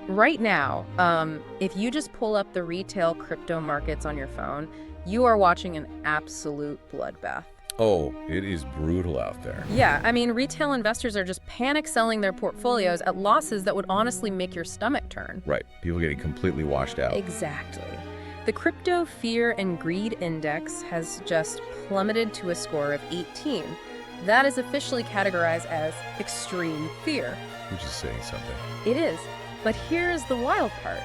Right now, if you just pull up the retail crypto markets on your phone, you are watching an absolute bloodbath. Oh, it is brutal out there. Yeah, I mean, retail investors are just panic selling their portfolios at losses that would honestly make your stomach turn. Right. People getting completely washed out. Exactly. The Crypto Fear and Greed Index has just plummeted to a score of 18. That is officially categorized as extreme fear. Which is saying something. It is. But here's the wild part.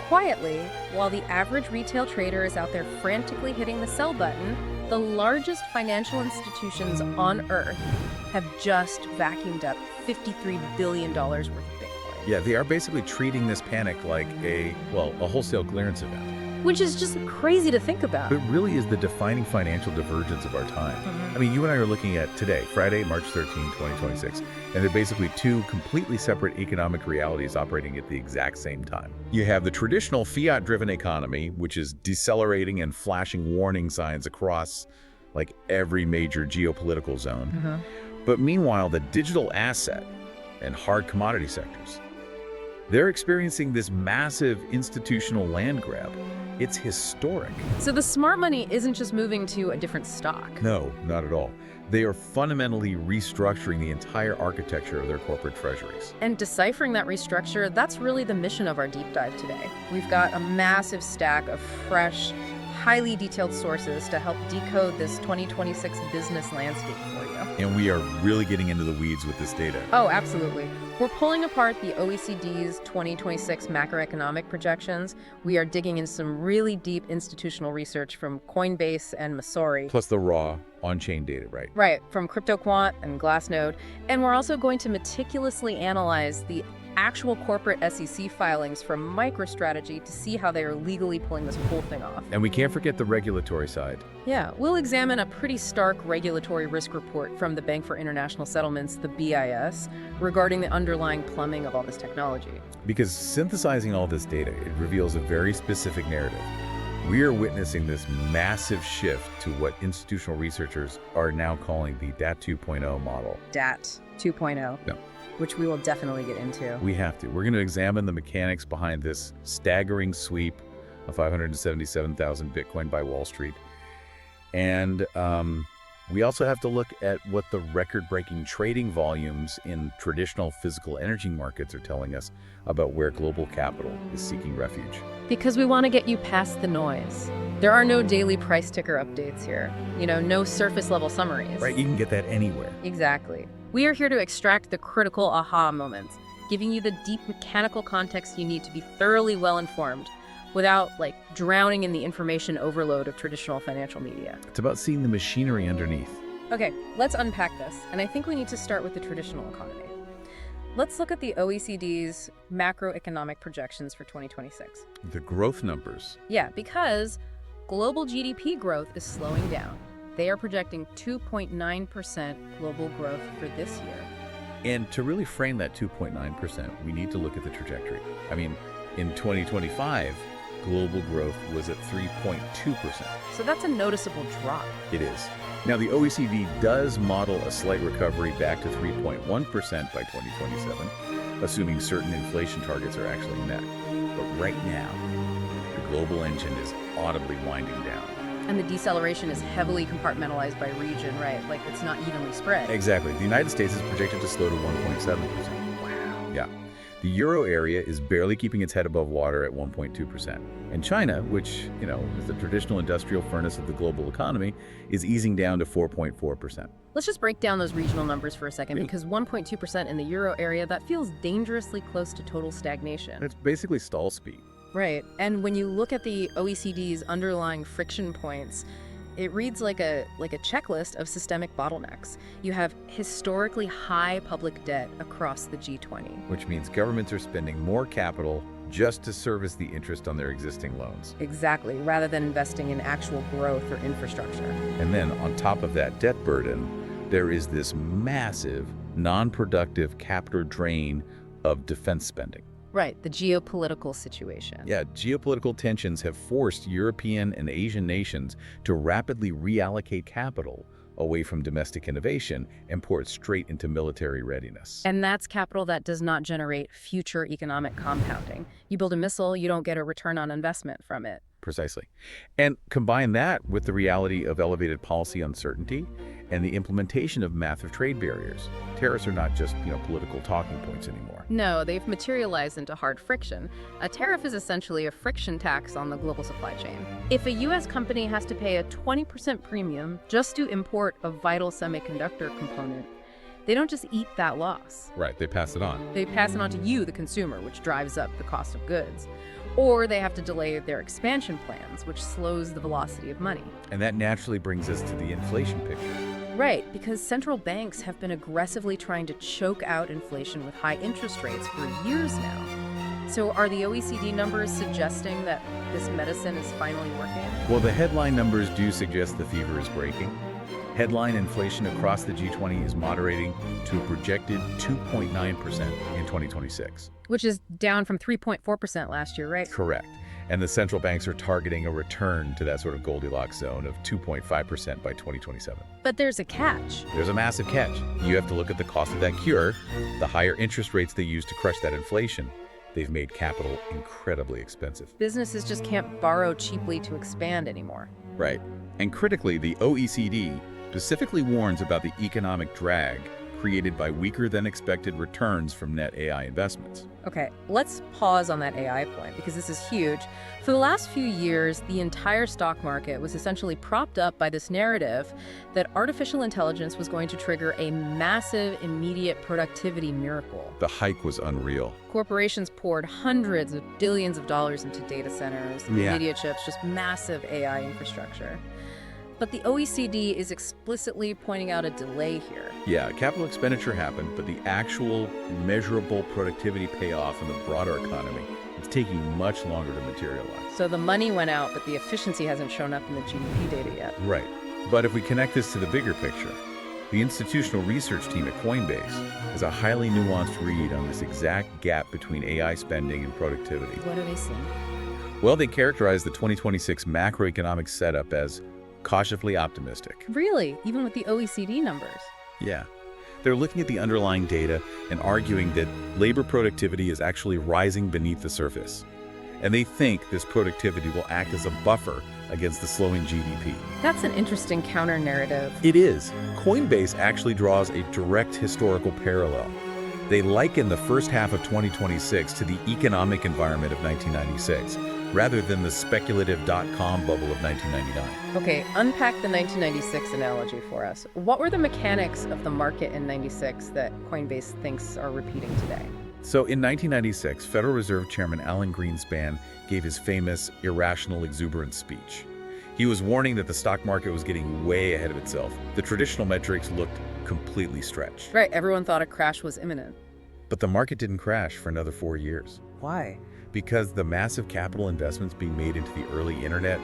Quietly, while the average retail trader is out there frantically hitting the sell button, the largest financial institutions on Earth have just vacuumed up $53 billion worth of Bitcoin. Yeah, they are basically treating this panic like a wholesale clearance event. Which is just crazy to think about. It really is the defining financial divergence of our time. I mean, you and I are looking at today, Friday, March 13, 2026, and they're basically two completely separate economic realities operating at the exact same time. You have the traditional fiat-driven economy, which is decelerating and flashing warning signs across like every major geopolitical zone. But meanwhile, the digital asset and hard commodity sectors, they're experiencing this massive institutional land grab. It's historic. So the smart money isn't just moving to a different stock. No, not at all. They are fundamentally restructuring the entire architecture of their corporate treasuries. And deciphering that restructure, that's really the mission of our deep dive today. We've got a massive stack of fresh, highly detailed sources to help decode this 2026 business landscape for you. And we are really getting into the weeds with this data. Oh, absolutely. We're pulling apart the OECD's 2026 macroeconomic projections. We are digging into some really deep institutional research from Coinbase and Masori. Plus the raw on-chain data, right? Right, from CryptoQuant and Glassnode. And we're also going to meticulously analyze the actual corporate SEC filings from MicroStrategy to see how they are legally pulling this whole thing off. And we can't forget the regulatory side. Yeah, we'll examine a pretty stark regulatory risk report from the Bank for International Settlements, the BIS, regarding the underlying plumbing of all this technology. Because synthesizing all this data, it reveals a very specific narrative. We are witnessing this massive shift to what institutional researchers are now calling the DAT 2.0 model. DAT 2.0. No. Which we will definitely get into. We have to. We're going to examine the mechanics behind this staggering sweep of 577,000 Bitcoin by Wall Street. And we also have to look at what the record-breaking trading volumes in traditional physical energy markets are telling us about where global capital is seeking refuge. Because we want to get you past the noise. There are no daily price ticker updates here. No surface-level summaries. Right, you can get that anywhere. Exactly. We are here to extract the critical aha moments, giving you the deep mechanical context you need to be thoroughly well-informed without, drowning in the information overload of traditional financial media. It's about seeing the machinery underneath. Okay, let's unpack this, and I think we need to start with the traditional economy. Let's look at the OECD's macroeconomic projections for 2026. The growth numbers. Yeah, because global GDP growth is slowing down. They are projecting 2.9% global growth for this year. And to really frame that 2.9%, we need to look at the trajectory. I mean, in 2025, global growth was at 3.2%. So that's a noticeable drop. It is. Now, the OECD does model a slight recovery back to 3.1% by 2027, assuming certain inflation targets are actually met. But right now, the global engine is audibly winding down. And the deceleration is heavily compartmentalized by region, right? It's not evenly spread. Exactly. The United States is projected to slow to 1.7%. Wow. Yeah. The euro area is barely keeping its head above water at 1.2%. And China, which, is the traditional industrial furnace of the global economy, is easing down to 4.4%. Let's just break down those regional numbers for a second, because 1.2% in the euro area, that feels dangerously close to total stagnation. It's basically stall speed. Right. And when you look at the OECD's underlying friction points, it reads like a checklist of systemic bottlenecks. You have historically high public debt across the G20. Which means governments are spending more capital just to service the interest on their existing loans. Exactly, rather than investing in actual growth or infrastructure. And then on top of that debt burden, there is this massive, non-productive capital drain of defense spending. Right, the geopolitical situation. Yeah, geopolitical tensions have forced European and Asian nations to rapidly reallocate capital away from domestic innovation and pour it straight into military readiness. And that's capital that does not generate future economic compounding. You build a missile, you don't get a return on investment from it. Precisely. And combine that with the reality of elevated policy uncertainty and the implementation of massive trade barriers. Tariffs are not just, political talking points anymore. No, they've materialized into hard friction. A tariff is essentially a friction tax on the global supply chain. If a U.S. company has to pay a 20% premium just to import a vital semiconductor component, they don't just eat that loss. Right, they pass it on. They pass it on to you, the consumer, which drives up the cost of goods. Or they have to delay their expansion plans, which slows the velocity of money. And that naturally brings us to the inflation picture. Right, because central banks have been aggressively trying to choke out inflation with high interest rates for years now. So are the OECD numbers suggesting that this medicine is finally working? Well, the headline numbers do suggest the fever is breaking. Headline inflation across the G20 is moderating to a projected 2.9% in 2026. Which is down from 3.4% last year, right? Correct. And the central banks are targeting a return to that sort of Goldilocks zone of 2.5% by 2027. But there's a catch. There's a massive catch. You have to look at the cost of that cure, the higher interest rates they use to crush that inflation. They've made capital incredibly expensive. Businesses just can't borrow cheaply to expand anymore. Right. And critically, the OECD specifically warns about the economic drag created by weaker than expected returns from net AI investments. Okay, let's pause on that AI point because this is huge. For the last few years, the entire stock market was essentially propped up by this narrative that artificial intelligence was going to trigger a massive, immediate productivity miracle. The hike was unreal. Corporations poured hundreds of billions of dollars into data centers, media chips, just massive AI infrastructure. But the OECD is explicitly pointing out a delay here. Yeah, capital expenditure happened, but the actual measurable productivity payoff in the broader economy is taking much longer to materialize. So the money went out, but the efficiency hasn't shown up in the GDP data yet. Right. But if we connect this to the bigger picture, the institutional research team at Coinbase has a highly nuanced read on this exact gap between AI spending and productivity. What do they see? Well, they characterize the 2026 macroeconomic setup as cautiously optimistic. Really? Even with the OECD numbers? Yeah. They're looking at the underlying data and arguing that labor productivity is actually rising beneath the surface. And they think this productivity will act as a buffer against the slowing GDP. That's an interesting counter-narrative. It is. Coinbase actually draws a direct historical parallel. They liken the first half of 2026 to the economic environment of 1996, rather than the speculative dot-com bubble of 1999. Okay, unpack the 1996 analogy for us. What were the mechanics of the market in 96 that Coinbase thinks are repeating today? So in 1996, Federal Reserve Chairman Alan Greenspan gave his famous irrational exuberance speech. He was warning that the stock market was getting way ahead of itself. The traditional metrics looked completely stretched. Right, everyone thought a crash was imminent. But the market didn't crash for another 4 years. Why? Because the massive capital investments being made into the early internet,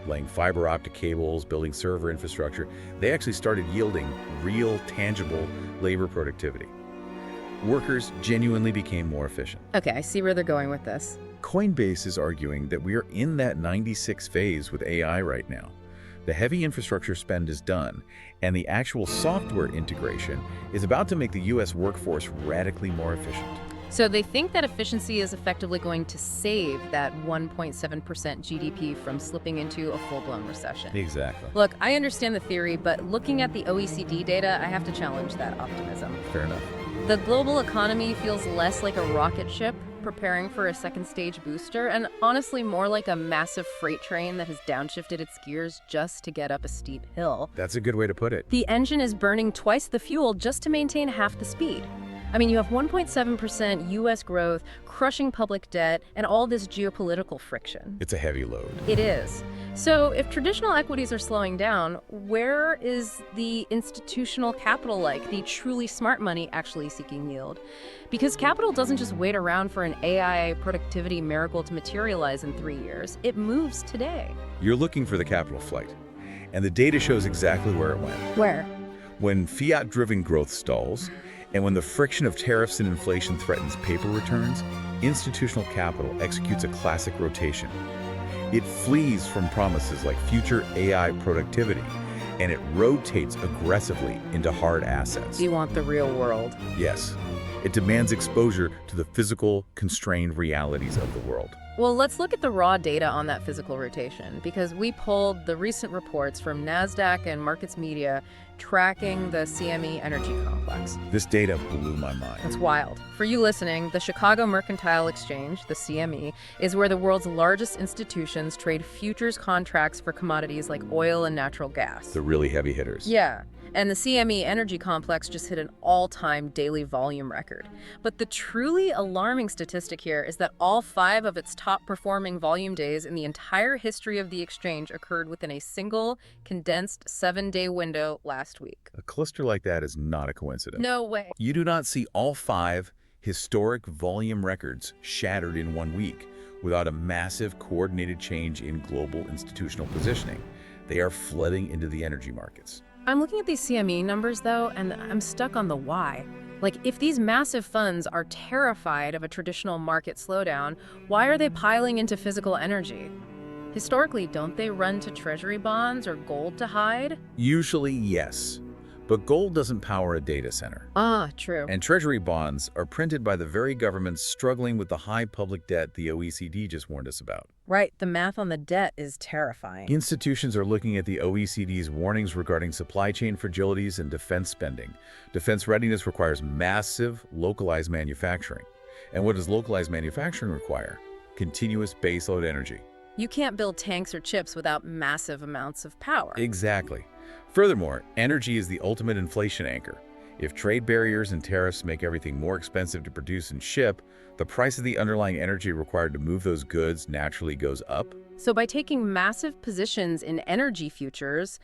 laying fiber optic cables, building server infrastructure, they actually started yielding real, tangible labor productivity. Workers genuinely became more efficient. Okay, I see where they're going with this. Coinbase is arguing that we are in that 96 phase with AI right now. The heavy infrastructure spend is done, and the actual software integration is about to make the U.S. workforce radically more efficient. So they think that efficiency is effectively going to save that 1.7% GDP from slipping into a full-blown recession. Exactly. Look, I understand the theory, but looking at the OECD data, I have to challenge that optimism. Fair enough. The global economy feels less like a rocket ship preparing for a second stage booster, and honestly more like a massive freight train that has downshifted its gears just to get up a steep hill. That's a good way to put it. The engine is burning twice the fuel just to maintain half the speed. I mean, you have 1.7% U.S. growth, crushing public debt, and all this geopolitical friction. It's a heavy load. It is. So if traditional equities are slowing down, where is the institutional capital, like the truly smart money, actually seeking yield? Because capital doesn't just wait around for an AI productivity miracle to materialize in 3 years. It moves today. You're looking for the capital flight, and the data shows exactly where it went. Where? When fiat-driven growth stalls, and when the friction of tariffs and inflation threatens paper returns, institutional capital executes a classic rotation. It flees from promises like future AI productivity and it rotates aggressively into hard assets. You want the real world. Yes, it demands exposure to the physical, constrained realities of the world. Well, let's look at the raw data on that physical rotation, because we pulled the recent reports from NASDAQ and Markets Media tracking the CME energy complex. This data blew my mind. It's wild. For you listening, the Chicago Mercantile Exchange, the CME, is where the world's largest institutions trade futures contracts for commodities like oil and natural gas. The really heavy hitters. Yeah. And the CME energy complex just hit an all-time daily volume record. But the truly alarming statistic here is that all 5 of its top-performing volume days in the entire history of the exchange occurred within a single, condensed 7-day window last week. A cluster like that is not a coincidence. No way. You do not see all 5 historic volume records shattered in 1 week without a massive coordinated change in global institutional positioning. They are flooding into the energy markets. I'm looking at these CME numbers, though, and I'm stuck on the why. Like, if these massive funds are terrified of a traditional market slowdown, why are they piling into physical energy? Historically, don't they run to treasury bonds or gold to hide? Usually, yes. But gold doesn't power a data center. Ah, true. And treasury bonds are printed by the very governments struggling with the high public debt the OECD just warned us about. Right, the math on the debt is terrifying. Institutions are looking at the OECD's warnings regarding supply chain fragilities and defense spending. Defense readiness requires massive, localized manufacturing. And what does localized manufacturing require? Continuous baseload energy. You can't build tanks or chips without massive amounts of power. Exactly. Furthermore, energy is the ultimate inflation anchor. If trade barriers and tariffs make everything more expensive to produce and ship, the price of the underlying energy required to move those goods naturally goes up. So by taking massive positions in energy futures,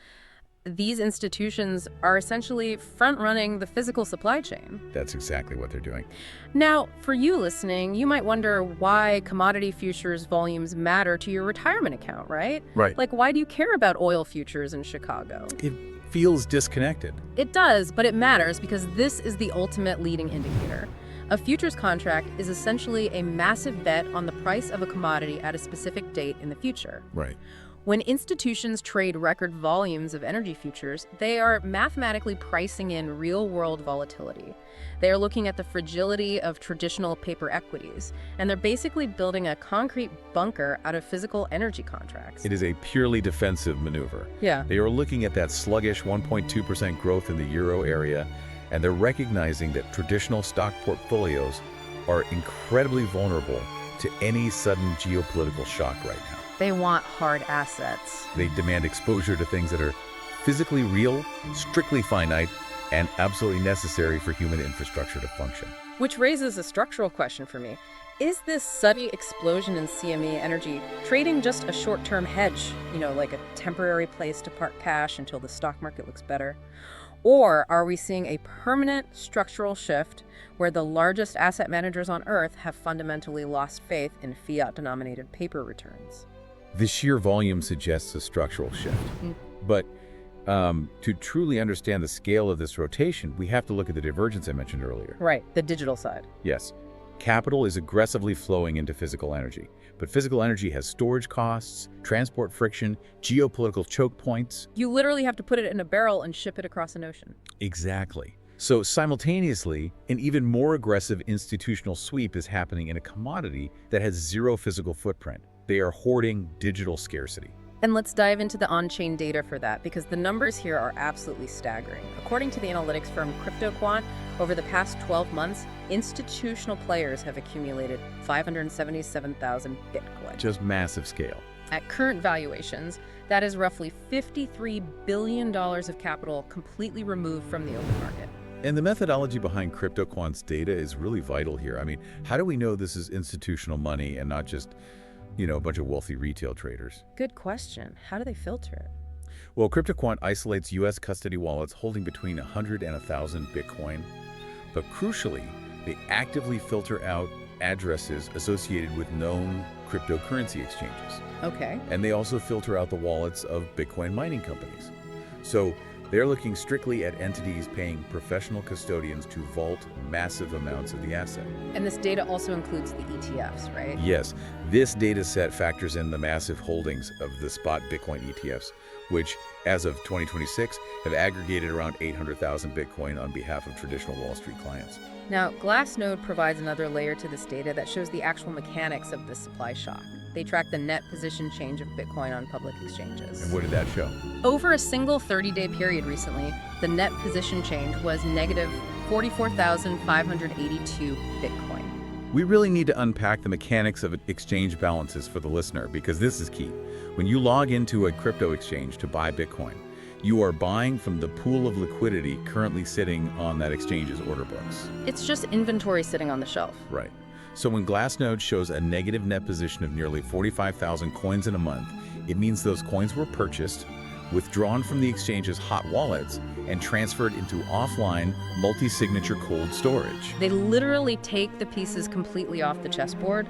these institutions are essentially front-running the physical supply chain. That's exactly what they're doing. Now, for you listening, you might wonder why commodity futures volumes matter to your retirement account, right? Right. Like, why do you care about oil futures in Chicago? It feels disconnected. It does, but it matters because this is the ultimate leading indicator. A futures contract is essentially a massive bet on the price of a commodity at a specific date in the future. Right. When institutions trade record volumes of energy futures, they are mathematically pricing in real-world volatility. They are looking at the fragility of traditional paper equities, and they're basically building a concrete bunker out of physical energy contracts. It is a purely defensive maneuver. Yeah. They are looking at that sluggish 1.2% growth in the euro area, and they're recognizing that traditional stock portfolios are incredibly vulnerable to any sudden geopolitical shock right now. They want hard assets. They demand exposure to things that are physically real, strictly finite, and absolutely necessary for human infrastructure to function. Which raises a structural question for me. Is this sudden explosion in CME energy trading just a short-term hedge, like a temporary place to park cash until the stock market looks better? Or are we seeing a permanent structural shift where the largest asset managers on Earth have fundamentally lost faith in fiat-denominated paper returns? The sheer volume suggests a structural shift. But to truly understand the scale of this rotation, we have to look at the divergence I mentioned earlier. Right, the digital side. Yes. Capital is aggressively flowing into physical energy, but physical energy has storage costs, transport friction, geopolitical choke points. You literally have to put it in a barrel and ship it across an ocean. Exactly. So simultaneously, an even more aggressive institutional sweep is happening in a commodity that has zero physical footprint. They are hoarding digital scarcity. And let's dive into the on-chain data for that, because the numbers here are absolutely staggering. According to the analytics firm CryptoQuant, over the past 12 months, institutional players have accumulated 577,000 Bitcoin. Just massive scale. At current valuations, that is roughly $53 billion of capital completely removed from the open market. And the methodology behind CryptoQuant's data is really vital here. I mean, how do we know this is institutional money and not just a bunch of wealthy retail traders? Good question. How do they filter it? Well, CryptoQuant isolates U.S. custody wallets holding between 100 and 1,000 Bitcoin. But crucially, they actively filter out addresses associated with known cryptocurrency exchanges. Okay. And they also filter out the wallets of Bitcoin mining companies. So they're looking strictly at entities paying professional custodians to vault massive amounts of the asset. And this data also includes the ETFs, right? Yes, this data set factors in the massive holdings of the spot Bitcoin ETFs, which, as of 2026, have aggregated around 800,000 Bitcoin on behalf of traditional Wall Street clients. Now, Glassnode provides another layer to this data that shows the actual mechanics of this supply shock. They track the net position change of Bitcoin on public exchanges. And what did that show? Over a single 30-day period recently, the net position change was negative 44,582 Bitcoin. We really need to unpack the mechanics of exchange balances for the listener, because this is key. When you log into a crypto exchange to buy Bitcoin, you are buying from the pool of liquidity currently sitting on that exchange's order books. It's just inventory sitting on the shelf. Right. So when Glassnode shows a negative net position of nearly 45,000 coins in a month, it means those coins were purchased, withdrawn from the exchange's hot wallets, and transferred into offline, multi-signature cold storage. They literally take the pieces completely off the chessboard.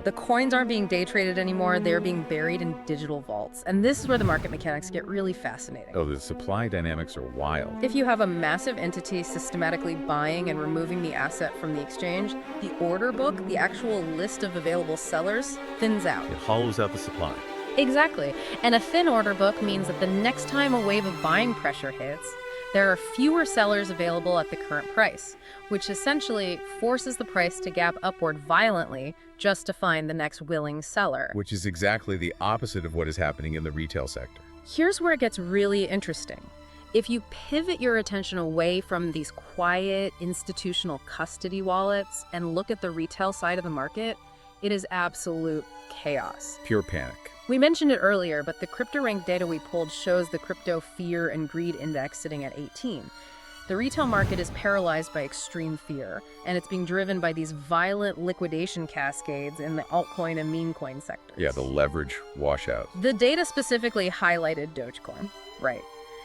The coins aren't being day traded anymore, they're being buried in digital vaults. And this is where the market mechanics get really fascinating. Oh, the supply dynamics are wild. If you have a massive entity systematically buying and removing the asset from the exchange, the order book, the actual list of available sellers, thins out. It hollows out the supply. Exactly. And a thin order book means that the next time a wave of buying pressure hits, there are fewer sellers available at the current price, which essentially forces the price to gap upward violently just to find the next willing seller. Which is exactly the opposite of what is happening in the retail sector. Here's where it gets really interesting. If you pivot your attention away from these quiet institutional custody wallets and look at the retail side of the market, it is absolute chaos. Pure panic. We mentioned it earlier, but the CryptoRank data we pulled shows the crypto fear and greed index sitting at 18. The retail market is paralyzed by extreme fear, and it's being driven by these violent liquidation cascades in the altcoin and meme coin sectors. Yeah, the leverage washout. The data specifically highlighted Dogecoin. Right.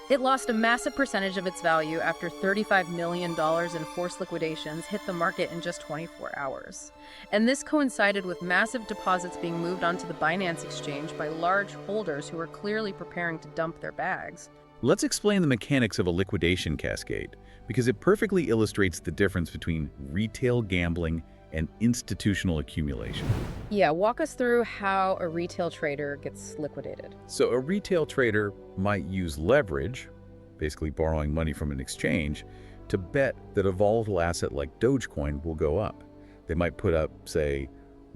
It lost a massive percentage of its value after $35 million in forced liquidations hit the market in just 24 hours. And this coincided with massive deposits being moved onto the Binance exchange by large holders who were clearly preparing to dump their bags. Let's explain the mechanics of a liquidation cascade, because it perfectly illustrates the difference between retail gambling and institutional accumulation. Yeah, walk us through how a retail trader gets liquidated. So a retail trader might use leverage, basically borrowing money from an exchange, to bet that a volatile asset like Dogecoin will go up. They might put up, say,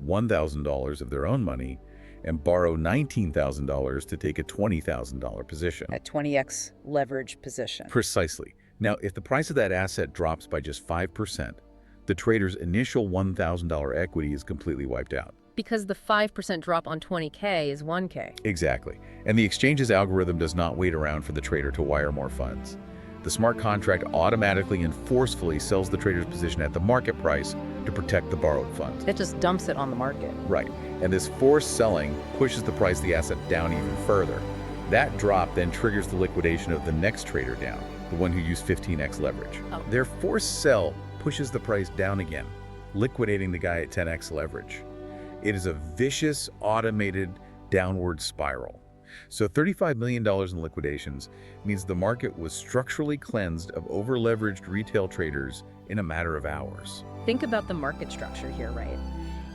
$1,000 of their own money and borrow $19,000 to take a $20,000 position. A 20x leverage position. Precisely. Now, if the price of that asset drops by just 5%, the trader's initial $1,000 equity is completely wiped out. Because the 5% drop on 20K is 1K. Exactly. And the exchange's algorithm does not wait around for the trader to wire more funds. The smart contract automatically and forcefully sells the trader's position at the market price to protect the borrowed funds. It just dumps it on the market. Right. And this forced selling pushes the price of the asset down even further. That drop then triggers the liquidation of the next trader down, the one who used 15x leverage. Oh. Their forced sell pushes the price down again, liquidating the guy at 10x leverage. It is a vicious, automated downward spiral. So $35 million in liquidations means the market was structurally cleansed of over-leveraged retail traders in a matter of hours. Think about the market structure here, right?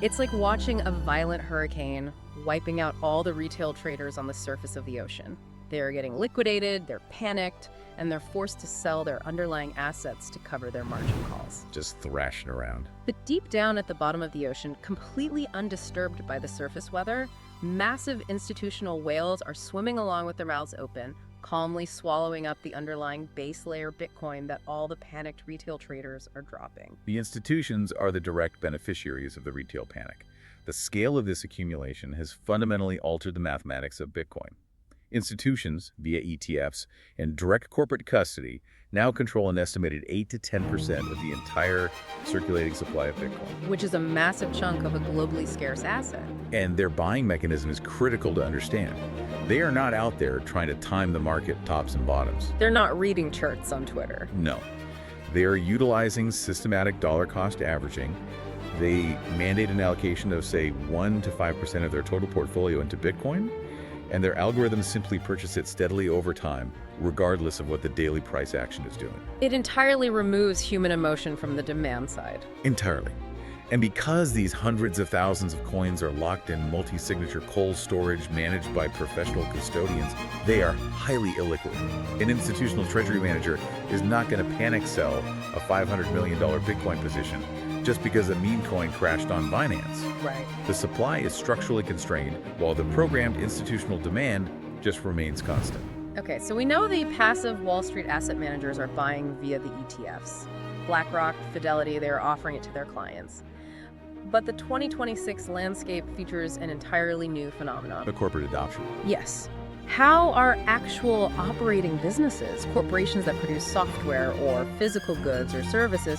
It's like watching a violent hurricane wiping out all the retail traders on the surface of the ocean. They're getting liquidated, they're panicked, and they're forced to sell their underlying assets to cover their margin calls. Just thrashing around. But deep down at the bottom of the ocean, completely undisturbed by the surface weather, massive institutional whales are swimming along with their mouths open, calmly swallowing up the underlying base layer Bitcoin that all the panicked retail traders are dropping. The institutions are the direct beneficiaries of the retail panic. The scale of this accumulation has fundamentally altered the mathematics of Bitcoin. Institutions, via ETFs and direct corporate custody, now control an estimated 8 to 10% of the entire circulating supply of Bitcoin. Which is a massive chunk of a globally scarce asset. And their buying mechanism is critical to understand. They are not out there trying to time the market tops and bottoms. They're not reading charts on Twitter. No. They are utilizing systematic dollar cost averaging. They mandate an allocation of, say, 1 to 5% of their total portfolio into Bitcoin, and their algorithms simply purchase it steadily over time, regardless of what the daily price action is doing. It entirely removes human emotion from the demand side. Entirely. And because these hundreds of thousands of coins are locked in multi-signature cold storage managed by professional custodians, they are highly illiquid. An institutional treasury manager is not going to panic sell a $500 million Bitcoin position just because a meme coin crashed on Binance. Right. The supply is structurally constrained, while the programmed institutional demand just remains constant. Okay, so we know the passive Wall Street asset managers are buying via the ETFs. BlackRock, Fidelity, they're offering it to their clients. But the 2026 landscape features an entirely new phenomenon. The corporate adoption. Yes. How are actual operating businesses, corporations that produce software or physical goods or services,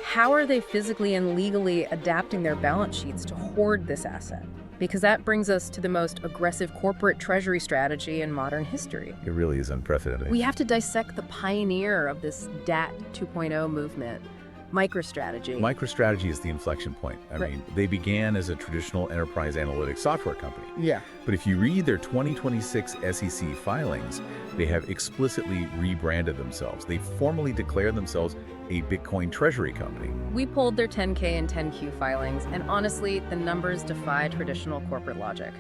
how are they physically and legally adapting their balance sheets to hoard this asset? Because that brings us to the most aggressive corporate treasury strategy in modern history. It really is unprecedented. We have to dissect the pioneer of this DAT 2.0 movement, MicroStrategy. MicroStrategy is the inflection point. I mean, they began as a traditional enterprise analytics software company. Yeah. But if you read their 2026 SEC filings, they have explicitly rebranded themselves. They formally declare themselves a Bitcoin treasury company. We pulled their 10K and 10Q filings, and honestly, the numbers defy traditional corporate logic.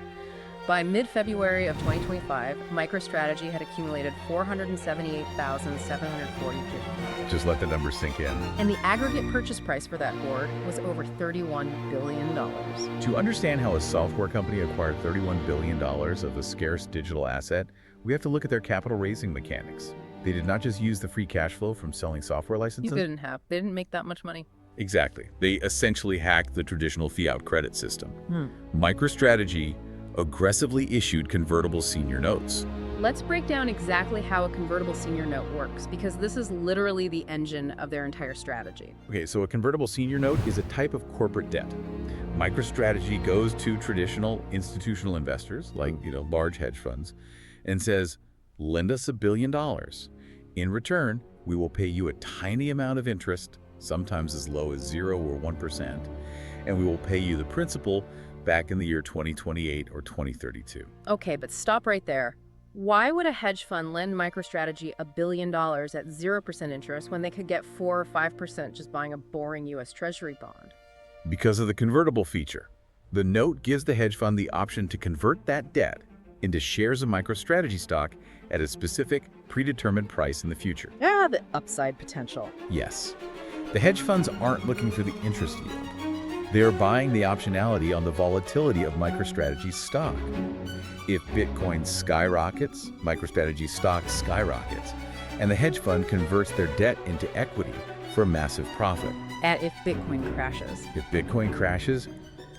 By mid-February of 2025, MicroStrategy had accumulated 478,740 Bitcoin. Just let the numbers sink in. And the aggregate purchase price for that hoard was over $31 billion. To understand how a software company acquired $31 billion of a scarce digital asset, we have to look at their capital raising mechanics. They did not just use the free cash flow from selling software licenses. They didn't make that much money. Exactly. They essentially hacked the traditional fiat credit system. MicroStrategy aggressively issued convertible senior notes. Let's break down exactly how a convertible senior note works, because this is literally the engine of their entire strategy. Okay, so a convertible senior note is a type of corporate debt. MicroStrategy goes to traditional institutional investors, like large hedge funds, and says, lend us $1 billion. In return, we will pay you a tiny amount of interest, sometimes as low as 0 or 1%, and we will pay you the principal back in the year 2028 or 2032. Okay, but stop right there. Why would a hedge fund lend MicroStrategy $1 billion at 0% interest when they could get 4 or 5% just buying a boring U.S. Treasury bond? Because of the convertible feature. The note gives the hedge fund the option to convert that debt into shares of MicroStrategy stock at a specific, predetermined price in the future. Ah, the upside potential. Yes. The hedge funds aren't looking for the interest yield. They are buying the optionality on the volatility of MicroStrategy's stock. If Bitcoin skyrockets, MicroStrategy's stock skyrockets, and the hedge fund converts their debt into equity for a massive profit. And if Bitcoin crashes. If Bitcoin crashes,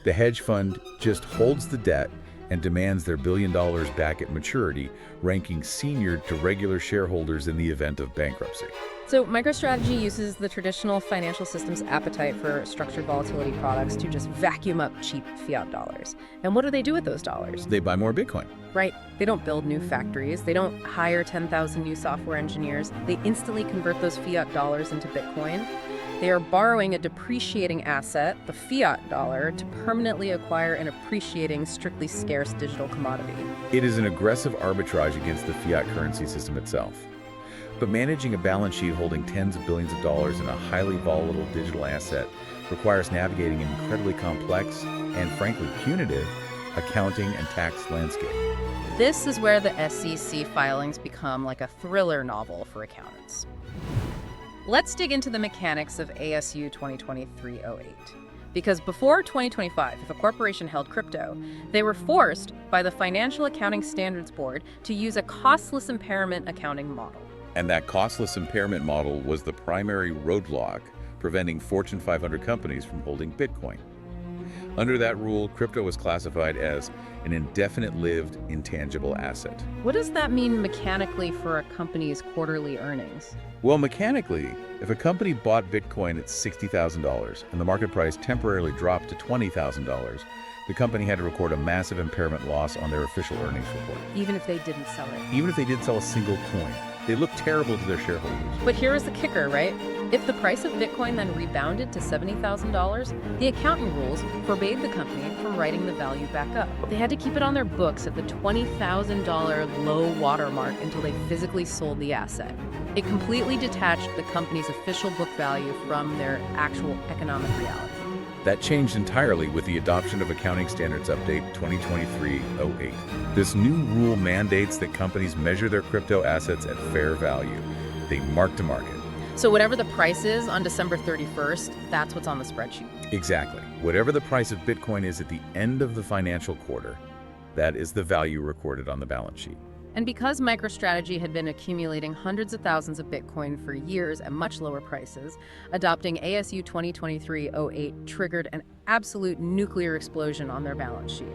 the hedge fund just holds the debt and demands their $1 billion back at maturity, ranking senior to regular shareholders in the event of bankruptcy. So MicroStrategy uses the traditional financial system's appetite for structured volatility products to just vacuum up cheap fiat dollars. And what do they do with those dollars? They buy more Bitcoin. Right. They don't build new factories. They don't hire 10,000 new software engineers. They instantly convert those fiat dollars into Bitcoin. They are borrowing a depreciating asset, the fiat dollar, to permanently acquire an appreciating, strictly scarce digital commodity. It is an aggressive arbitrage against the fiat currency system itself. But managing a balance sheet holding tens of billions of dollars in a highly volatile digital asset requires navigating an incredibly complex and, frankly, punitive accounting and tax landscape. This is where the SEC filings become like a thriller novel for accountants. Let's dig into the mechanics of ASU 2023-08. Because before 2025, if a corporation held crypto, they were forced by the Financial Accounting Standards Board to use a costless impairment accounting model. And that costless impairment model was the primary roadblock preventing Fortune 500 companies from holding Bitcoin. Under that rule, crypto was classified as an indefinite-lived intangible asset. What does that mean mechanically for a company's quarterly earnings? Well, mechanically, if a company bought Bitcoin at $60,000 and the market price temporarily dropped to $20,000, the company had to record a massive impairment loss on their official earnings report. Even if they didn't sell it. Even if they did sell a single coin, they looked terrible to their shareholders. But here is the kicker, right? If the price of Bitcoin then rebounded to $70,000, the accounting rules forbade the company from writing the value back up. They had to keep it on their books at the $20,000 low watermark until they physically sold the asset. It completely detached the company's official book value from their actual economic reality. That changed entirely with the adoption of Accounting Standards Update 2023-08. This new rule mandates that companies measure their crypto assets at fair value. They mark to market. So whatever the price is on December 31st, that's what's on the spreadsheet. Exactly. Whatever the price of Bitcoin is at the end of the financial quarter, that is the value recorded on the balance sheet. And because MicroStrategy had been accumulating hundreds of thousands of Bitcoin for years at much lower prices, adopting ASU 2023-08 triggered an absolute nuclear explosion on their balance sheet.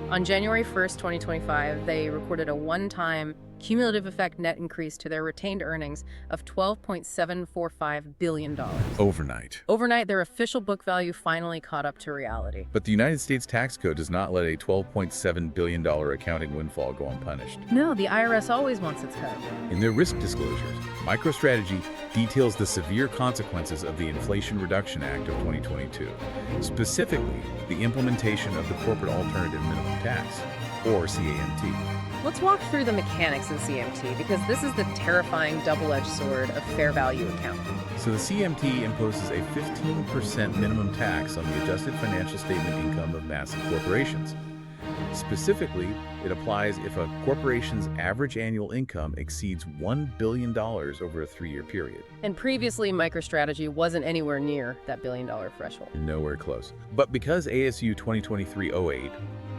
On January 1st, 2025, they recorded a one-time cumulative effect net increase to their retained earnings of $12.745 billion. Overnight. Overnight, their official book value finally caught up to reality. But the United States tax code does not let a $12.7 billion accounting windfall go unpunished. No, the IRS always wants its cut. In their risk disclosures, MicroStrategy details the severe consequences of the Inflation Reduction Act of 2022, specifically the implementation of the Corporate Alternative Minimum Tax, or CAMT. Let's walk through the mechanics of CMT, because this is the terrifying double-edged sword of fair value accounting. So the CMT imposes a 15% minimum tax on the adjusted financial statement income of massive corporations. Specifically, it applies if a corporation's average annual income exceeds $1 billion over a 3-year period. And previously, MicroStrategy wasn't anywhere near that billion-dollar threshold. Nowhere close. But because ASU 2023-08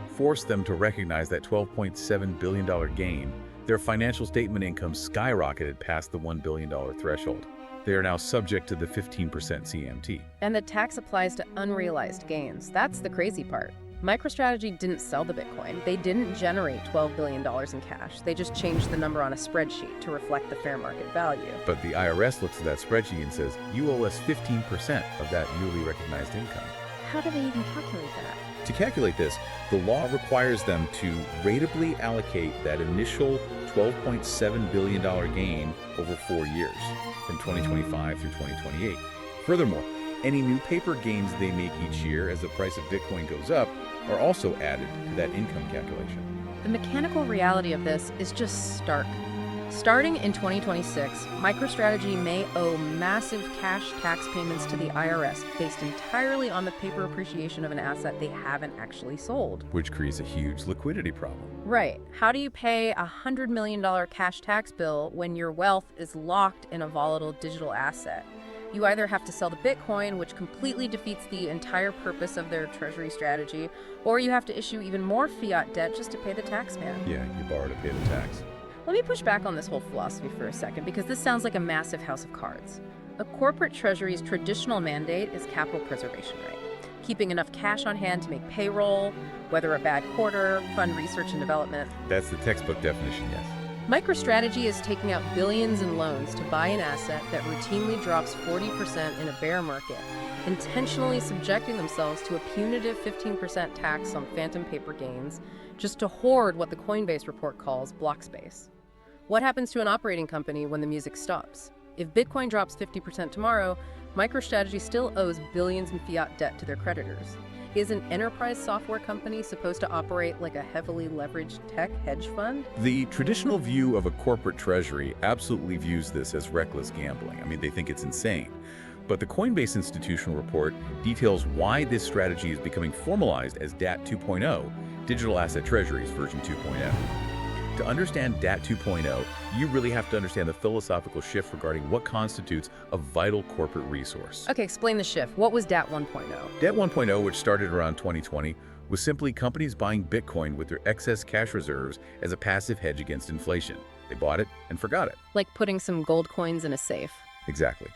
forced them to recognize that $12.7 billion gain, their financial statement income skyrocketed past the $1 billion threshold. They are now subject to the 15% CMT. And the tax applies to unrealized gains. That's the crazy part. MicroStrategy didn't sell the Bitcoin. They didn't generate $12 billion in cash. They just changed the number on a spreadsheet to reflect the fair market value. But the IRS looks at that spreadsheet and says, you owe us 15% of that newly recognized income. How do they even calculate that? To calculate this, the law requires them to ratably allocate that initial $12.7 billion gain over 4 years, from 2025 through 2028. Furthermore, any new paper gains they make each year as the price of Bitcoin goes up are also added to that income calculation. The mechanical reality of this is just stark. Starting in 2026, MicroStrategy may owe massive cash tax payments to the IRS based entirely on the paper appreciation of an asset they haven't actually sold. Which creates a huge liquidity problem. Right. How do you pay a $100 million cash tax bill when your wealth is locked in a volatile digital asset? You either have to sell the Bitcoin, which completely defeats the entire purpose of their treasury strategy, or you have to issue even more fiat debt just to pay the tax man. Yeah, you borrow to pay the tax. Let me push back on this whole philosophy for a second, because this sounds like a massive house of cards. A corporate treasury's traditional mandate is capital preservation, right? Keeping enough cash on hand to make payroll, weather a bad quarter, fund research and development. That's the textbook definition, yes. MicroStrategy is taking out billions in loans to buy an asset that routinely drops 40% in a bear market, intentionally subjecting themselves to a punitive 15% tax on phantom paper gains just to hoard what the Coinbase report calls block space. What happens to an operating company when the music stops? If Bitcoin drops 50% tomorrow, MicroStrategy still owes billions in fiat debt to their creditors. Is an enterprise software company supposed to operate like a heavily leveraged tech hedge fund? The traditional view of a corporate treasury absolutely views this as reckless gambling. I mean, they think it's insane. But the Coinbase institutional report details why this strategy is becoming formalized as DAT 2.0, Digital Asset Treasuries version 2.0. To understand DAT 2.0, you really have to understand the philosophical shift regarding what constitutes a vital corporate resource. Okay, explain the shift. What was DAT 1.0? DAT 1.0, which started around 2020, was simply companies buying Bitcoin with their excess cash reserves as a passive hedge against inflation. They bought it and forgot it. Like putting some gold coins in a safe. Exactly.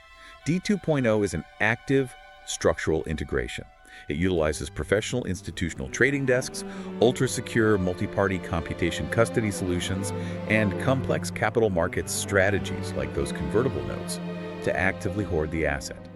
D 2.0 is an active structural integration. It utilizes professional institutional trading desks, ultra-secure multi-party computation custody solutions, and complex capital markets strategies like those convertible notes to actively hoard the asset.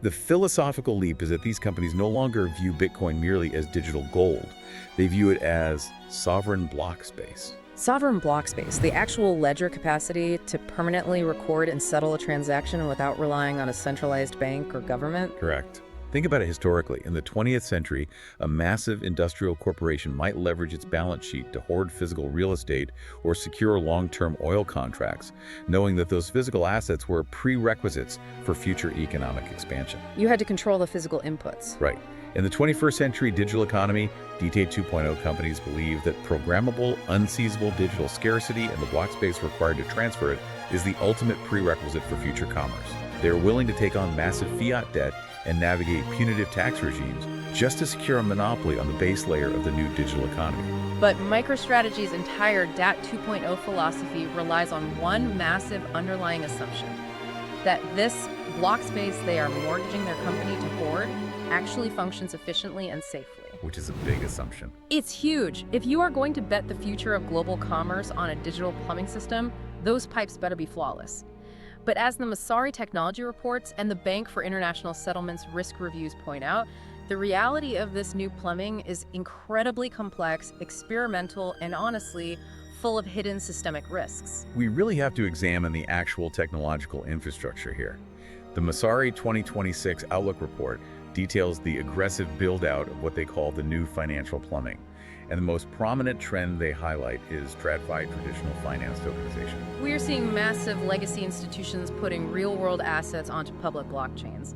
The philosophical leap is that these companies no longer view Bitcoin merely as digital gold. They view it as sovereign block space. Sovereign block space, the actual ledger capacity to permanently record and settle a transaction without relying on a centralized bank or government? Correct. Think about it historically. In the 20th century, a massive industrial corporation might leverage its balance sheet to hoard physical real estate or secure long-term oil contracts, knowing that those physical assets were prerequisites for future economic expansion. You had to control the physical inputs. Right. In the 21st century digital economy, DT 2.0 companies believe that programmable, unseizable digital scarcity and the block space required to transfer it is the ultimate prerequisite for future commerce. They are willing to take on massive fiat debt and navigate punitive tax regimes just to secure a monopoly on the base layer of the new digital economy. But MicroStrategy's entire DAT 2.0 philosophy relies on one massive underlying assumption, that this block space they are mortgaging their company to hoard actually functions efficiently and safely. Which is a big assumption. It's huge. If you are going to bet the future of global commerce on a digital plumbing system, those pipes better be flawless. But as the Masari Technology reports and the Bank for International Settlements risk reviews point out, the reality of this new plumbing is incredibly complex, experimental, and honestly, full of hidden systemic risks. We really have to examine the actual technological infrastructure here. The Masari 2026 Outlook report details the aggressive build-out of what they call the new financial plumbing. And the most prominent trend they highlight is TradFi, traditional finance tokenization. We are seeing massive legacy institutions putting real-world assets onto public blockchains.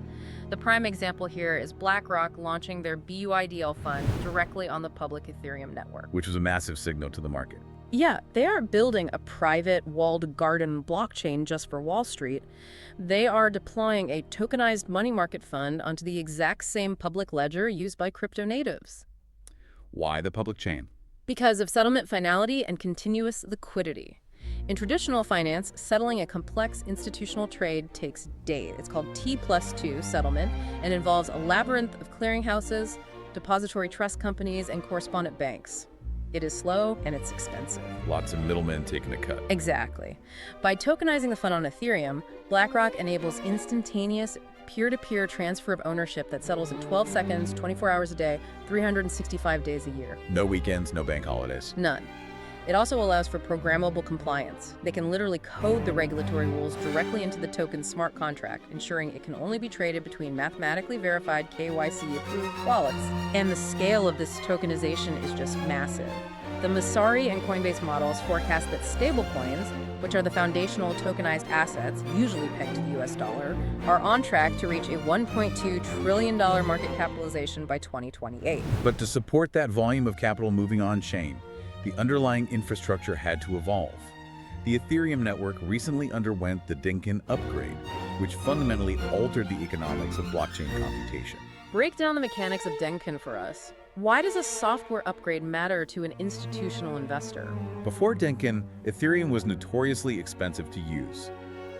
The prime example here is BlackRock launching their BUIDL fund directly on the public Ethereum network. Which was a massive signal to the market. Yeah, they aren't building a private walled garden blockchain just for Wall Street. They are deploying a tokenized money market fund onto the exact same public ledger used by crypto natives. Why the public chain? Because of settlement finality and continuous liquidity. In traditional finance, settling a complex institutional trade takes days. It's called T+2 settlement and involves a labyrinth of clearinghouses, depository trust companies, and correspondent banks. It is slow and it's expensive. Lots of middlemen taking a cut. Exactly. By tokenizing the fund on Ethereum, BlackRock enables instantaneous peer-to-peer transfer of ownership that settles in 12 seconds, 24 hours a day, 365 days a year. No weekends, no bank holidays. None. It also allows for programmable compliance. They can literally code the regulatory rules directly into the token's smart contract, ensuring it can only be traded between mathematically verified KYC-approved wallets. And the scale of this tokenization is just massive. The Masari and Coinbase models forecast that stablecoins, which are the foundational tokenized assets, usually pegged to the US dollar, are on track to reach a $1.2 trillion market capitalization by 2028. But to support that volume of capital moving on-chain, the underlying infrastructure had to evolve. The Ethereum network recently underwent the Denkin upgrade, which fundamentally altered the economics of blockchain computation. Break down the mechanics of Denkin for us. Why does a software upgrade matter to an institutional investor? Before Denkin, Ethereum was notoriously expensive to use.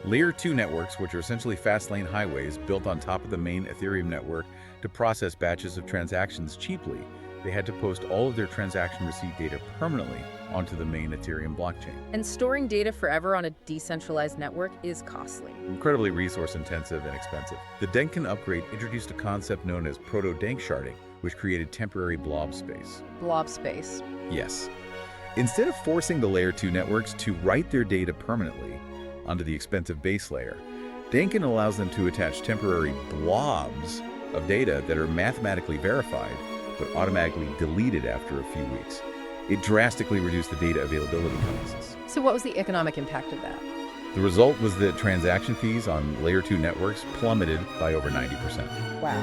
Layer 2 networks, which are essentially fast-lane highways built on top of the main Ethereum network to process batches of transactions cheaply, they had to post all of their transaction receipt data permanently onto the main Ethereum blockchain. And storing data forever on a decentralized network is costly. Incredibly resource-intensive and expensive. The Denkin upgrade introduced a concept known as proto-dank sharding, which created temporary blob space. Blob space. Yes. Instead of forcing the Layer 2 networks to write their data permanently onto the expensive base layer, Denkin allows them to attach temporary blobs of data that are mathematically verified but automatically deleted after a few weeks. It drastically reduced the data availability costs. So what was the economic impact of that? The result was that transaction fees on Layer 2 networks plummeted by over 90%. Wow.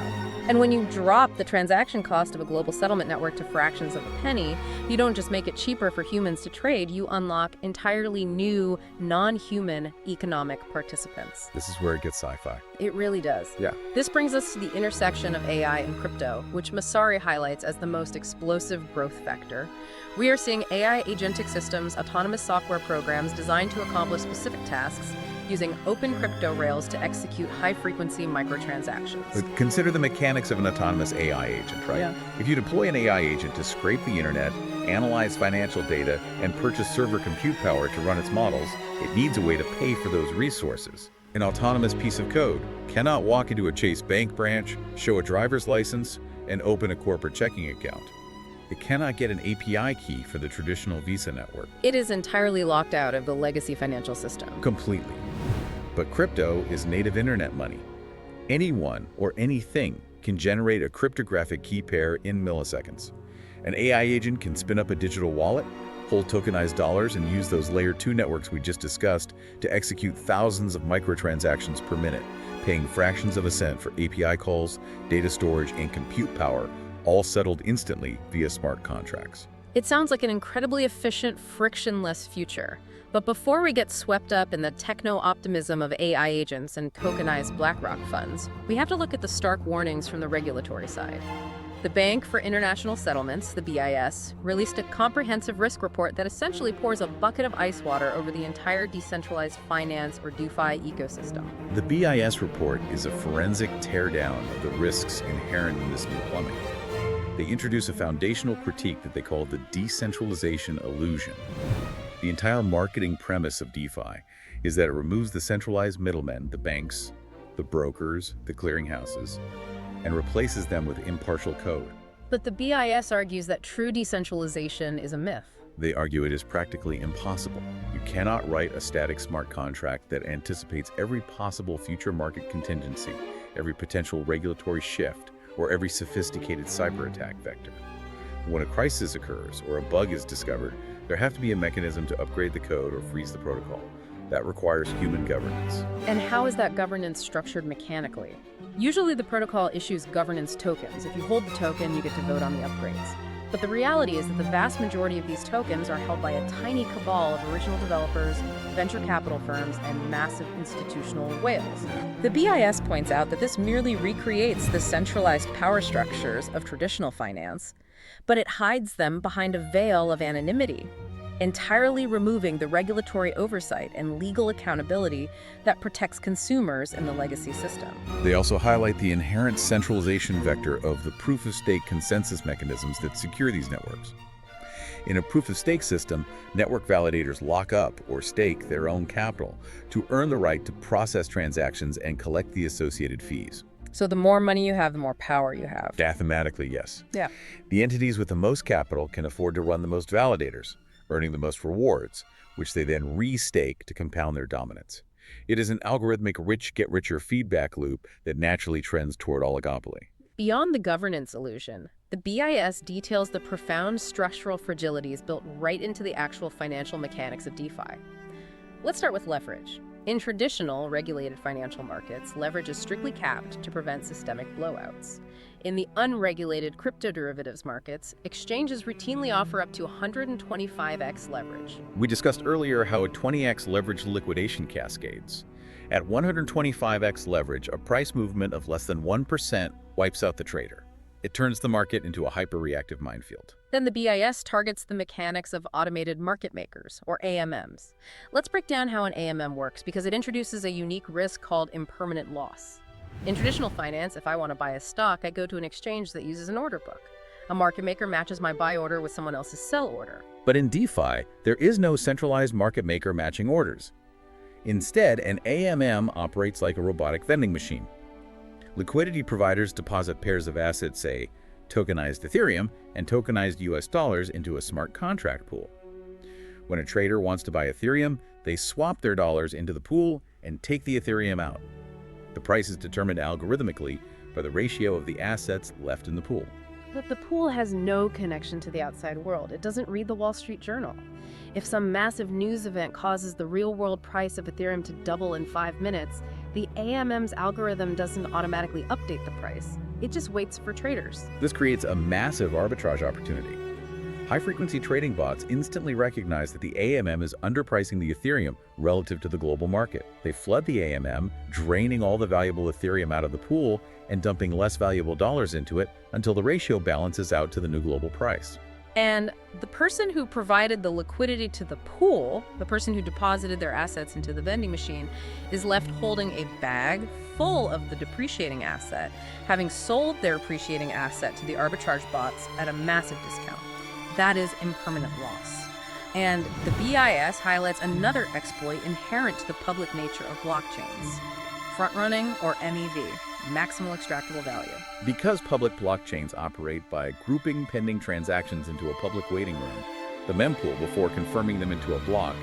And when you drop the transaction cost of a global settlement network to fractions of a penny, you don't just make it cheaper for humans to trade, you unlock entirely new, non-human economic participants. This is where it gets sci-fi. It really does. Yeah. This brings us to the intersection of AI and crypto, which Masari highlights as the most explosive growth vector. We are seeing AI agentic systems, autonomous software programs designed to accomplish specific tasks, using open crypto rails to execute high-frequency microtransactions. But consider the mechanics of an autonomous AI agent, right? Yeah. If you deploy an AI agent to scrape the internet, analyze financial data, and purchase server compute power to run its models, it needs a way to pay for those resources. An autonomous piece of code cannot walk into a Chase Bank branch, show a driver's license, and open a corporate checking account. It cannot get an API key for the traditional Visa network. It is entirely locked out of the legacy financial system. Completely. But crypto is native internet money. Anyone or anything can generate a cryptographic key pair in milliseconds. An AI agent can spin up a digital wallet, hold tokenized dollars, and use those layer 2 networks we just discussed to execute thousands of microtransactions per minute, paying fractions of a cent for API calls, data storage, and compute power, all settled instantly via smart contracts. It sounds like an incredibly efficient, frictionless future. But before we get swept up in the techno-optimism of AI agents and tokenized BlackRock funds, we have to look at the stark warnings from the regulatory side. The Bank for International Settlements, the BIS, released a comprehensive risk report that essentially pours a bucket of ice water over the entire decentralized finance or DeFi ecosystem. The BIS report is a forensic teardown of the risks inherent in this new plumbing. They introduce a foundational critique that they call the decentralization illusion. The entire marketing premise of DeFi is that it removes the centralized middlemen, the banks, the brokers, the clearinghouses, and replaces them with impartial code. But the BIS argues that true decentralization is a myth. They argue it is practically impossible. You cannot write a static smart contract that anticipates every possible future market contingency, every potential regulatory shift, or every sophisticated cyber attack vector. When a crisis occurs or a bug is discovered, there has to be a mechanism to upgrade the code or freeze the protocol. That requires human governance. And how is that governance structured mechanically? Usually the protocol issues governance tokens. If you hold the token, you get to vote on the upgrades. But the reality is that the vast majority of these tokens are held by a tiny cabal of original developers, venture capital firms, and massive institutional whales. The BIS points out that this merely recreates the centralized power structures of traditional finance, but it hides them behind a veil of anonymity, entirely removing the regulatory oversight and legal accountability that protects consumers in the legacy system. They also highlight the inherent centralization vector of the proof-of-stake consensus mechanisms that secure these networks. In a proof-of-stake system, network validators lock up or stake their own capital to earn the right to process transactions and collect the associated fees. So the more money you have, the more power you have. Mathematically, yes. Yeah. The entities with the most capital can afford to run the most validators, earning the most rewards, which they then re-stake to compound their dominance. It is an algorithmic rich-get-richer feedback loop that naturally trends toward oligopoly. Beyond the governance illusion, the BIS details the profound structural fragilities built right into the actual financial mechanics of DeFi. Let's start with leverage. In traditional, regulated financial markets, leverage is strictly capped to prevent systemic blowouts. In the unregulated crypto derivatives markets, exchanges routinely offer up to 125x leverage. We discussed earlier how a 20x leverage liquidation cascades. At 125x leverage, a price movement of less than 1% wipes out the trader. It turns the market into a hyper-reactive minefield. Then the BIS targets the mechanics of automated market makers, or AMMs. Let's break down how an AMM works because it introduces a unique risk called impermanent loss. In traditional finance, if I want to buy a stock, I go to an exchange that uses an order book. A market maker matches my buy order with someone else's sell order. But in DeFi, there is no centralized market maker matching orders. Instead, an AMM operates like a robotic vending machine. Liquidity providers deposit pairs of assets, say, tokenized Ethereum and tokenized US dollars into a smart contract pool. When a trader wants to buy Ethereum, they swap their dollars into the pool and take the Ethereum out. The price is determined algorithmically by the ratio of the assets left in the pool. But the pool has no connection to the outside world. It doesn't read the Wall Street Journal. If some massive news event causes the real-world price of Ethereum to double in 5 minutes, the AMM's algorithm doesn't automatically update the price. It just waits for traders. This creates a massive arbitrage opportunity. High-frequency trading bots instantly recognize that the AMM is underpricing the Ethereum relative to the global market. They flood the AMM, draining all the valuable Ethereum out of the pool and dumping less valuable dollars into it until the ratio balances out to the new global price. And the person who provided the liquidity to the pool, the person who deposited their assets into the vending machine, is left holding a bag full of the depreciating asset, having sold their appreciating asset to the arbitrage bots at a massive discount. That is impermanent loss. And the BIS highlights another exploit inherent to the public nature of blockchains: front-running, or MEV, maximal extractable value. Because public blockchains operate by grouping pending transactions into a public waiting room, the mempool, before confirming them into a block,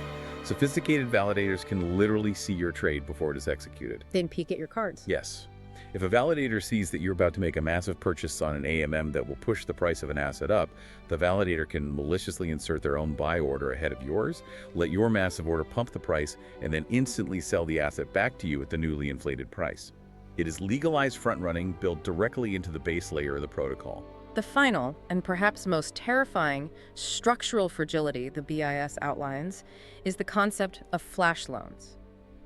sophisticated validators can literally see your trade before it is executed. Then peek at your cards. Yes. If a validator sees that you're about to make a massive purchase on an AMM that will push the price of an asset up, the validator can maliciously insert their own buy order ahead of yours, let your massive order pump the price, and then instantly sell the asset back to you at the newly inflated price. It is legalized front-running built directly into the base layer of the protocol. The final, and perhaps most terrifying, structural fragility the BIS outlines is the concept of flash loans.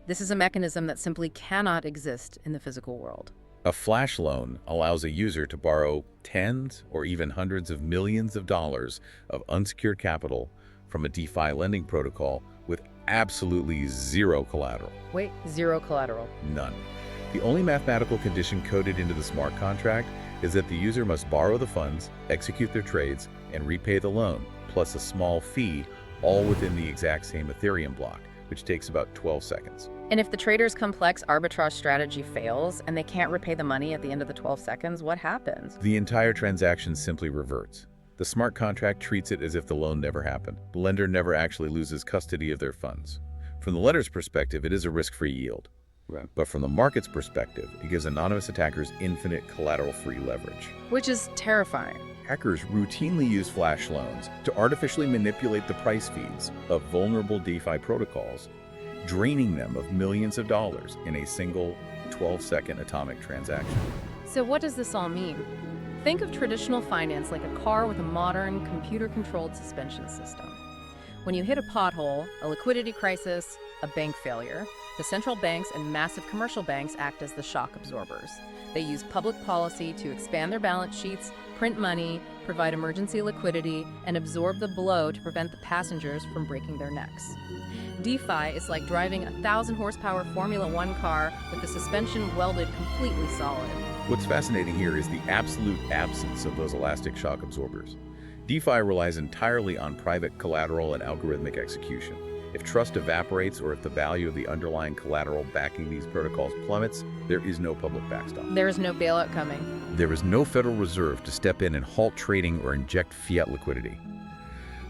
This is a mechanism that simply cannot exist in the physical world. A flash loan allows a user to borrow tens or even hundreds of millions of dollars of unsecured capital from a DeFi lending protocol with absolutely zero collateral. Wait, zero collateral? None. The only mathematical condition coded into the smart contract is that the user must borrow the funds, execute their trades, and repay the loan, plus a small fee, all within the exact same Ethereum block, which takes about 12 seconds. And if the trader's complex arbitrage strategy fails and they can't repay the money at the end of the 12 seconds, what happens? The entire transaction simply reverts. The smart contract treats it as if the loan never happened. The lender never actually loses custody of their funds. From the lender's perspective, it is a risk-free yield. Right. But from the market's perspective, it gives anonymous attackers infinite collateral-free leverage. Which is terrifying. Hackers routinely use flash loans to artificially manipulate the price feeds of vulnerable DeFi protocols, draining them of millions of dollars in a single 12-second atomic transaction. So what does this all mean? Think of traditional finance like a car with a modern, computer-controlled suspension system. When you hit a pothole, a liquidity crisis, a bank failure, the central banks and massive commercial banks act as the shock absorbers. They use public policy to expand their balance sheets, print money, provide emergency liquidity, and absorb the blow to prevent the passengers from breaking their necks. DeFi is like driving a 1,000-horsepower Formula One car with the suspension welded completely solid. What's fascinating here is the absolute absence of those elastic shock absorbers. DeFi relies entirely on private collateral and algorithmic execution. If trust evaporates or if the value of the underlying collateral backing these protocols plummets, there is no public backstop. There is no bailout coming. There is no Federal Reserve to step in and halt trading or inject fiat liquidity.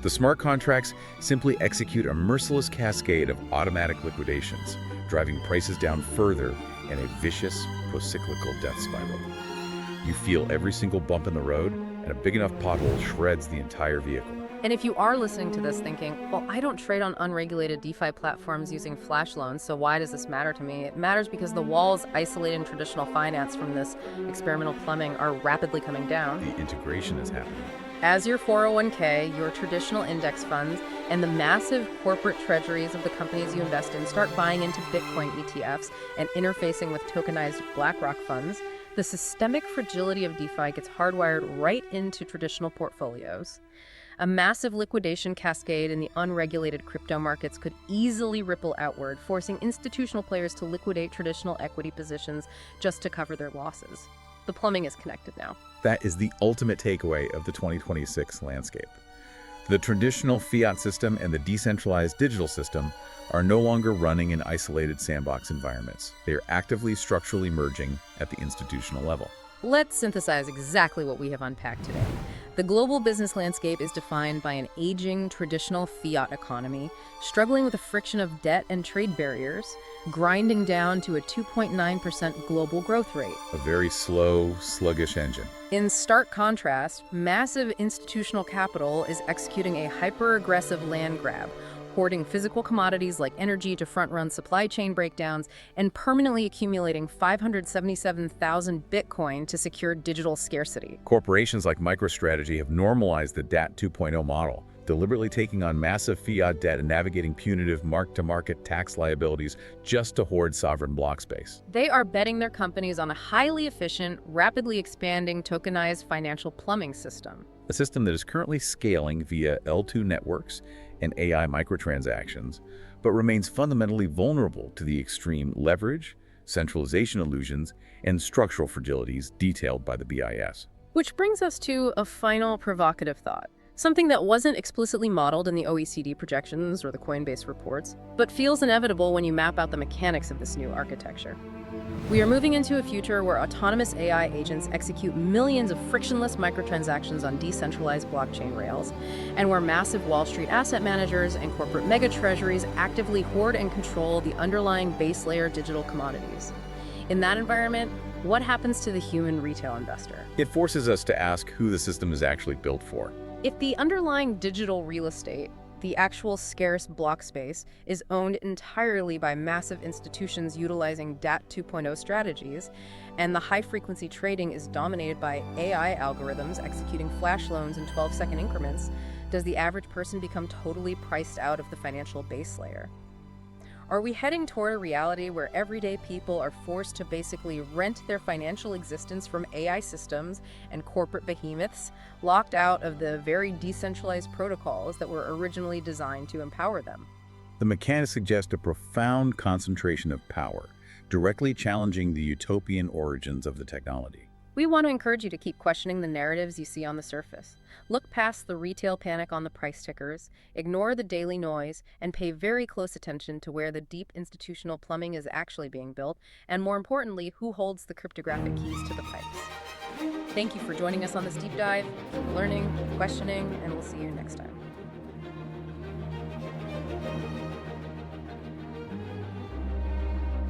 The smart contracts simply execute a merciless cascade of automatic liquidations, driving prices down further in a vicious, pro-cyclical death spiral. You feel every single bump in the road, and a big enough pothole shreds the entire vehicle. And if you are listening to this thinking, well, I don't trade on unregulated DeFi platforms using flash loans, so why does this matter to me? It matters because the walls isolating traditional finance from this experimental plumbing are rapidly coming down. The integration is happening. As your 401k, your traditional index funds, and the massive corporate treasuries of the companies you invest in start buying into Bitcoin ETFs and interfacing with tokenized BlackRock funds, the systemic fragility of DeFi gets hardwired right into traditional portfolios. A massive liquidation cascade in the unregulated crypto markets could easily ripple outward, forcing institutional players to liquidate traditional equity positions just to cover their losses. The plumbing is connected now. That is the ultimate takeaway of the 2026 landscape. The traditional fiat system and the decentralized digital system are no longer running in isolated sandbox environments. They are actively structurally merging at the institutional level. Let's synthesize exactly what we have unpacked today. The global business landscape is defined by an aging traditional fiat economy, struggling with the friction of debt and trade barriers, grinding down to a 2.9% global growth rate. A very slow, sluggish engine. In stark contrast, massive institutional capital is executing a hyper-aggressive land grab, hoarding physical commodities like energy to front-run supply chain breakdowns, and permanently accumulating 577,000 Bitcoin to secure digital scarcity. Corporations like MicroStrategy have normalized the DAT 2.0 model, deliberately taking on massive fiat debt and navigating punitive mark-to-market tax liabilities just to hoard sovereign block space. They are betting their companies on a highly efficient, rapidly expanding tokenized financial plumbing system. A system that is currently scaling via L2 networks and AI microtransactions, but remains fundamentally vulnerable to the extreme leverage, centralization illusions, and structural fragilities detailed by the BIS. Which brings us to a final provocative thought. Something that wasn't explicitly modeled in the OECD projections or the Coinbase reports, but feels inevitable when you map out the mechanics of this new architecture. We are moving into a future where autonomous AI agents execute millions of frictionless microtransactions on decentralized blockchain rails, and where massive Wall Street asset managers and corporate mega treasuries actively hoard and control the underlying base layer digital commodities. In that environment, What happens to the human retail investor? It forces us to ask who the system is actually built for. If the underlying digital real estate, the actual scarce block space, is owned entirely by massive institutions utilizing DAT 2.0 strategies, and the high-frequency trading is dominated by AI algorithms executing flash loans in 12-second increments, does the average person become totally priced out of the financial base layer? Are we heading toward a reality where everyday people are forced to basically rent their financial existence from AI systems and corporate behemoths, locked out of the very decentralized protocols that were originally designed to empower them? The mechanics suggest a profound concentration of power, directly challenging the utopian origins of the technology. We want to encourage you to keep questioning the narratives you see on the surface. Look past the retail panic on the price tickers, ignore the daily noise, and pay very close attention to where the deep institutional plumbing is actually being built, and more importantly, who holds the cryptographic keys to the pipes. Thank you for joining us on this deep dive. Keep learning, questioning, and we'll see you next time.